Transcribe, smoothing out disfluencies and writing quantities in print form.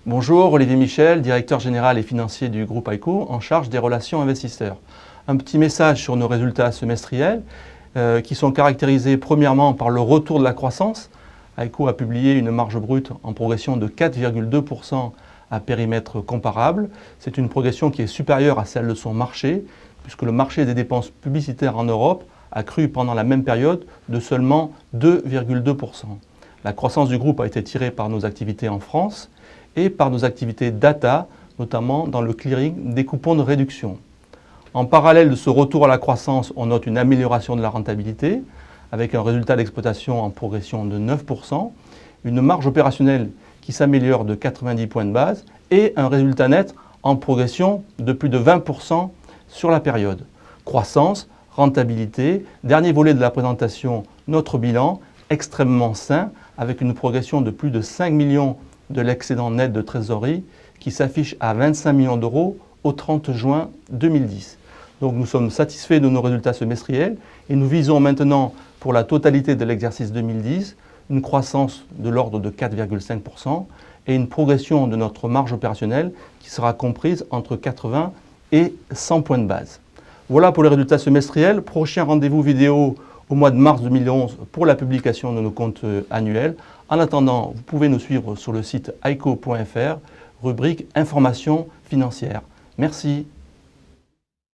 Bonjour, Olivier Michel, directeur général et financier du groupe AICO, en charge des relations investisseurs. Un petit message sur nos résultats semestriels qui sont caractérisés premièrement par le retour de la croissance. AICO a publié une marge brute en progression de 4,2% à périmètre comparable. C'est une progression qui est supérieure à celle de son marché, puisque le marché des dépenses publicitaires en Europe a cru pendant la même période de seulement 2,2%. La croissance du groupe a été tirée par nos activités en France et par nos activités data, notamment dans le clearing des coupons de réduction. En parallèle de ce retour à la croissance, on note une amélioration de la rentabilité, avec un résultat d'exploitation en progression de 9%, une marge opérationnelle qui s'améliore de 90 points de base et un résultat net en progression de plus de 20% sur la période. Croissance, rentabilité, dernier volet de la présentation, notre bilan, extrêmement sain, avec une progression de plus de 5 millions de l'excédent net de trésorerie qui s'affiche à 25 millions d'euros au 30 juin 2010. Donc nous sommes satisfaits de nos résultats semestriels et nous visons maintenant pour la totalité de l'exercice 2010 une croissance de l'ordre de 4,5% et une progression de notre marge opérationnelle qui sera comprise entre 80 et 100 points de base. Voilà pour les résultats semestriels. Prochain rendez-vous vidéo au mois de mars 2011 pour la publication de nos comptes annuels. En attendant, vous pouvez nous suivre sur le site aico.fr, rubrique Informations financières. Merci.